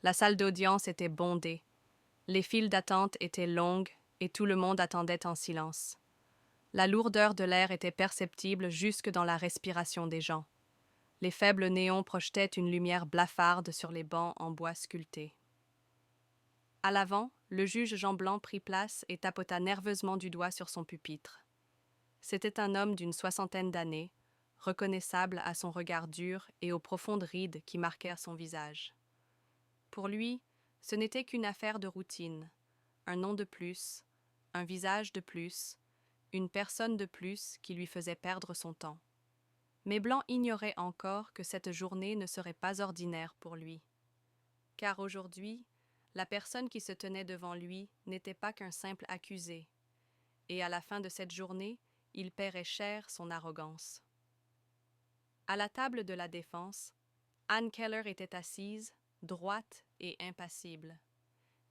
La salle d'audience était bondée. Les files d'attente étaient longues et tout le monde attendait en silence. La lourdeur de l'air était perceptible jusque dans la respiration des gens. Les faibles néons projetaient une lumière blafarde sur les bancs en bois sculpté. À l'avant, le juge Jean Blanc prit place et tapota nerveusement du doigt sur son pupitre. C'était un homme d'une soixantaine d'années, reconnaissable à son regard dur et aux profondes rides qui marquèrent son visage. Pour lui, ce n'était qu'une affaire de routine, un nom de plus, un visage de plus, une personne de plus qui lui faisait perdre son temps. Mais Blanc ignorait encore que cette journée ne serait pas ordinaire pour lui. Car aujourd'hui, la personne qui se tenait devant lui n'était pas qu'un simple accusé, et à la fin de cette journée, il paierait cher son arrogance. À la table de la défense, Anne Keller était assise, droite et impassible.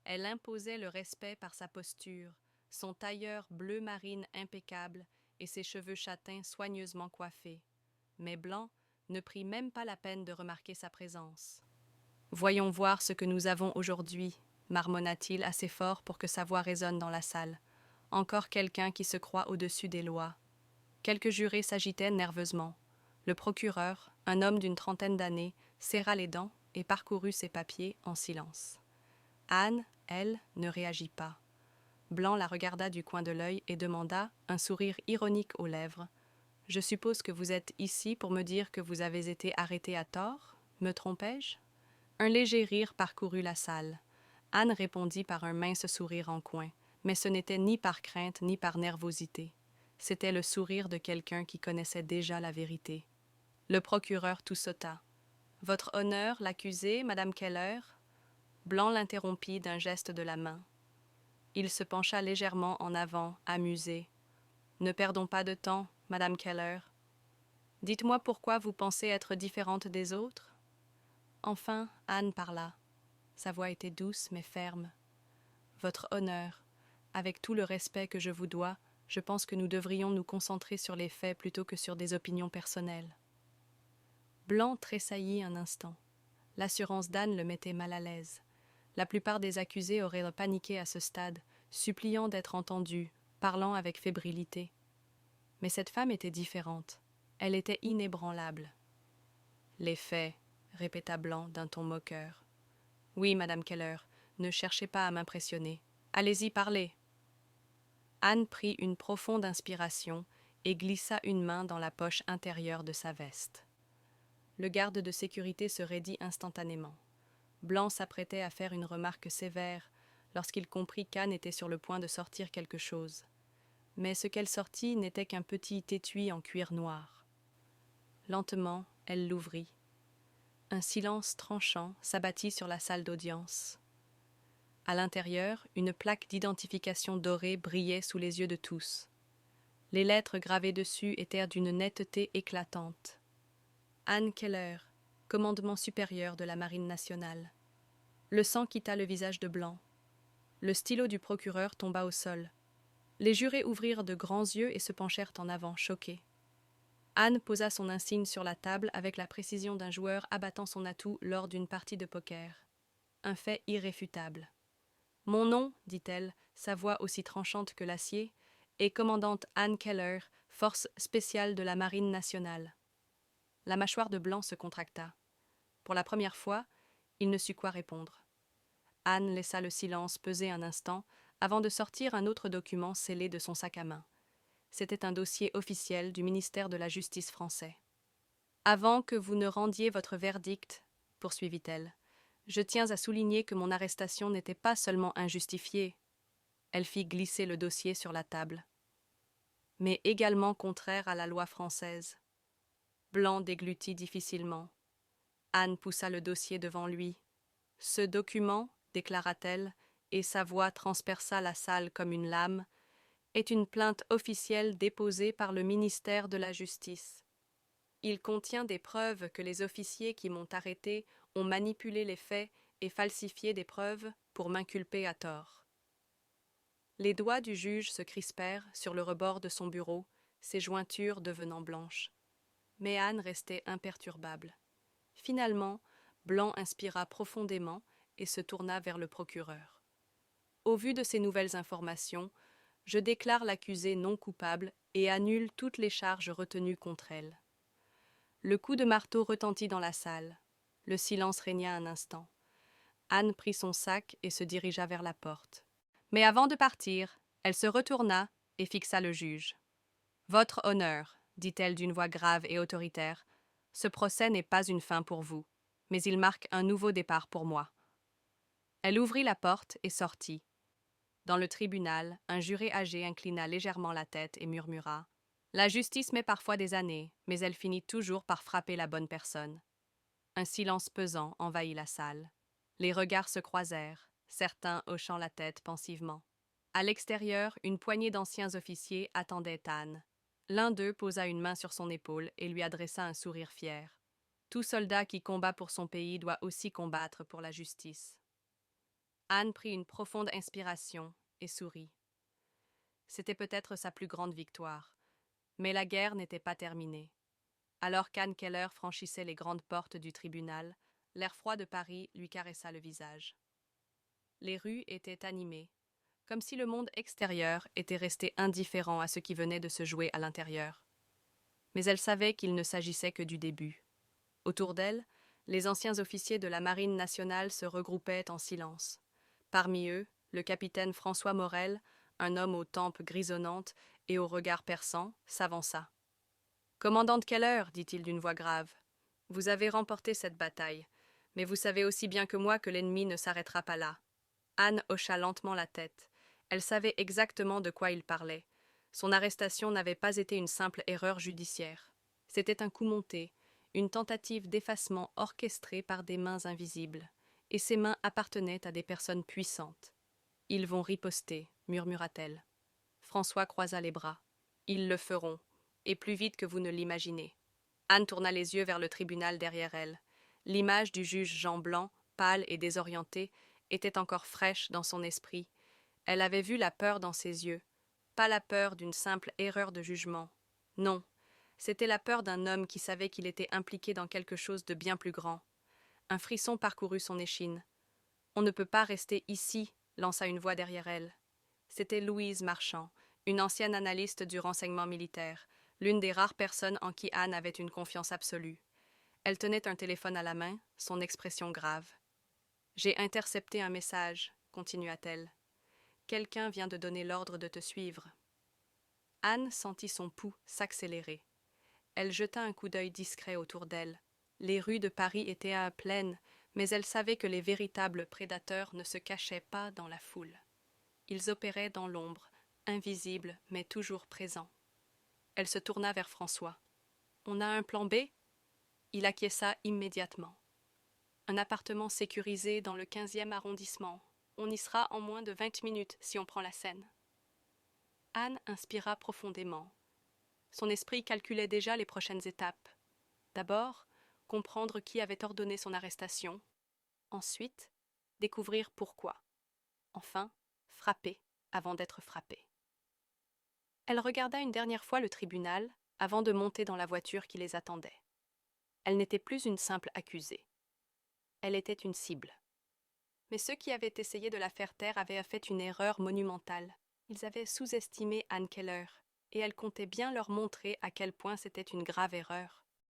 Elle imposait le respect par sa posture, son tailleur bleu marine impeccable et ses cheveux châtains soigneusement coiffés. Mais Blanc ne prit même pas la peine de remarquer sa présence. « Voyons voir ce que nous avons aujourd'hui », marmonna-t-il assez fort pour que sa voix résonne dans la salle. « Encore quelqu'un qui se croit au-dessus des lois. » Quelques jurés s'agitaient nerveusement. Le procureur, un homme d'une trentaine d'années, serra les dents et parcourut ses papiers en silence. Anne, elle, ne réagit pas. Blanc la regarda du coin de l'œil et demanda, un sourire ironique aux lèvres, « Je suppose que vous êtes ici pour me dire que vous avez été arrêté à tort? Me trompais-je » Un léger rire parcourut la salle. Anne répondit par un mince sourire en coin, mais ce n'était ni par crainte ni par nervosité. C'était le sourire de quelqu'un qui connaissait déjà la vérité. Le procureur toussota. « Votre honneur, l'accusé, Madame Keller ?» Blanc l'interrompit d'un geste de la main. Il se pencha légèrement en avant, amusé. « Ne perdons pas de temps, Madame Keller. Dites-moi pourquoi vous pensez être différente des autres ?» Enfin, Anne parla. Sa voix était douce mais ferme. « Votre honneur, avec tout le respect que je vous dois, je pense que nous devrions nous concentrer sur les faits plutôt que sur des opinions personnelles. » Blanc tressaillit un instant. L'assurance d'Anne le mettait mal à l'aise. La plupart des accusés auraient paniqué à ce stade, suppliant d'être entendus, parlant avec fébrilité. Mais cette femme était différente. Elle était inébranlable. « Les faits, » répéta Blanc d'un ton moqueur. « Oui, Madame Keller, ne cherchez pas à m'impressionner. Allez-y, parlez. » Anne prit une profonde inspiration et glissa une main dans la poche intérieure de sa veste. Le garde de sécurité se raidit instantanément. Blanc s'apprêtait à faire une remarque sévère lorsqu'il comprit qu'Anne était sur le point de sortir quelque chose. Mais ce qu'elle sortit n'était qu'un petit étui en cuir noir. Lentement, elle l'ouvrit. Un silence tranchant s'abattit sur la salle d'audience. À l'intérieur, une plaque d'identification dorée brillait sous les yeux de tous. Les lettres gravées dessus étaient d'une netteté éclatante. Anne Keller, commandement supérieur de la Marine nationale. Le sang quitta le visage de Blanc. Le stylo du procureur tomba au sol. Les jurés ouvrirent de grands yeux et se penchèrent en avant, choqués. Anne posa son insigne sur la table avec la précision d'un joueur abattant son atout lors d'une partie de poker. Un fait irréfutable. « Mon nom, dit-elle, sa voix aussi tranchante que l'acier, est commandante Anne Keller, force spéciale de la Marine nationale. » La mâchoire de Blanc se contracta. Pour la première fois, il ne sut quoi répondre. Anne laissa le silence peser un instant avant de sortir un autre document scellé de son sac à main. C'était un dossier officiel du ministère de la Justice français. « Avant que vous ne rendiez votre verdict, poursuivit-elle, je tiens à souligner que mon arrestation n'était pas seulement injustifiée. » Elle fit glisser le dossier sur la table. « Mais également contraire à la loi française. » Blanc déglutit difficilement. Anne poussa le dossier devant lui. « Ce document, déclara-t-elle, et sa voix transperça la salle comme une lame, est une plainte officielle déposée par le ministère de la Justice. Il contient des preuves que les officiers qui m'ont arrêté ont manipulé les faits et falsifié des preuves pour m'inculper à tort. » Les doigts du juge se crispèrent sur le rebord de son bureau, ses jointures devenant blanches. Mais Anne restait imperturbable. Finalement, Blanc inspira profondément et se tourna vers le procureur. Au vu de ces nouvelles informations, je déclare l'accusée non coupable et annule toutes les charges retenues contre elle. Le coup de marteau retentit dans la salle. Le silence régna un instant. Anne prit son sac et se dirigea vers la porte. Mais avant de partir, elle se retourna et fixa le juge. « Votre honneur, dit-elle d'une voix grave et autoritaire, ce procès n'est pas une fin pour vous, mais il marque un nouveau départ pour moi. » Elle ouvrit la porte et sortit. Dans le tribunal, un juré âgé inclina légèrement la tête et murmura « La justice met parfois des années, mais elle finit toujours par frapper la bonne personne. » Un silence pesant envahit la salle. Les regards se croisèrent, certains hochant la tête pensivement. À l'extérieur, une poignée d'anciens officiers attendait Anne. L'un d'eux posa une main sur son épaule et lui adressa un sourire fier. Tout soldat qui combat pour son pays doit aussi combattre pour la justice. Anne prit une profonde inspiration et sourit. C'était peut-être sa plus grande victoire, mais la guerre n'était pas terminée. Alors qu'Anne Keller franchissait les grandes portes du tribunal, l'air froid de Paris lui caressa le visage. Les rues étaient animées, comme si le monde extérieur était resté indifférent à ce qui venait de se jouer à l'intérieur. Mais elle savait qu'il ne s'agissait que du début. Autour d'elle, les anciens officiers de la Marine nationale se regroupaient en silence. Parmi eux, le capitaine François Morel, un homme aux tempes grisonnantes et au regard perçant, s'avança. « Commandante Keller, dit-il d'une voix grave, vous avez remporté cette bataille, mais vous savez aussi bien que moi que l'ennemi ne s'arrêtera pas là. » Anne hocha lentement la tête. Elle savait exactement de quoi il parlait. Son arrestation n'avait pas été une simple erreur judiciaire. C'était un coup monté, une tentative d'effacement orchestrée par des mains invisibles, et ces mains appartenaient à des personnes puissantes. « Ils vont riposter, murmura-t-elle. François croisa les bras. « Ils le feront, et plus vite que vous ne l'imaginez. » Anne tourna les yeux vers le tribunal derrière elle. L'image du juge Jean Blanc, pâle et désorienté, était encore fraîche dans son esprit. Elle avait vu la peur dans ses yeux, pas la peur d'une simple erreur de jugement. Non, c'était la peur d'un homme qui savait qu'il était impliqué dans quelque chose de bien plus grand. Un frisson parcourut son échine. « On ne peut pas rester ici », lança une voix derrière elle. C'était Louise Marchand, une ancienne analyste du renseignement militaire, l'une des rares personnes en qui Anne avait une confiance absolue. Elle tenait un téléphone à la main, son expression grave. « J'ai intercepté un message, » continua-t-elle. « Quelqu'un vient de donner l'ordre de te suivre. » Anne sentit son pouls s'accélérer. Elle jeta un coup d'œil discret autour d'elle. Les rues de Paris étaient pleines, mais elle savait que les véritables prédateurs ne se cachaient pas dans la foule. Ils opéraient dans l'ombre, invisibles mais toujours présents. Elle se tourna vers François. « On a un plan B ?» Il acquiesça immédiatement. « Un appartement sécurisé dans le 15e arrondissement. On y sera en moins de 20 minutes si on prend la Seine. » Anne inspira profondément. Son esprit calculait déjà les prochaines étapes. D'abord, comprendre qui avait ordonné son arrestation. Ensuite, découvrir pourquoi. Enfin, frapper avant d'être frappée. Elle regarda une dernière fois le tribunal avant de monter dans la voiture qui les attendait. Elle n'était plus une simple accusée. Elle était une cible. Mais ceux qui avaient essayé de la faire taire avaient fait une erreur monumentale. Ils avaient sous-estimé Anne Keller, et elle comptait bien leur montrer à quel point c'était une grave erreur.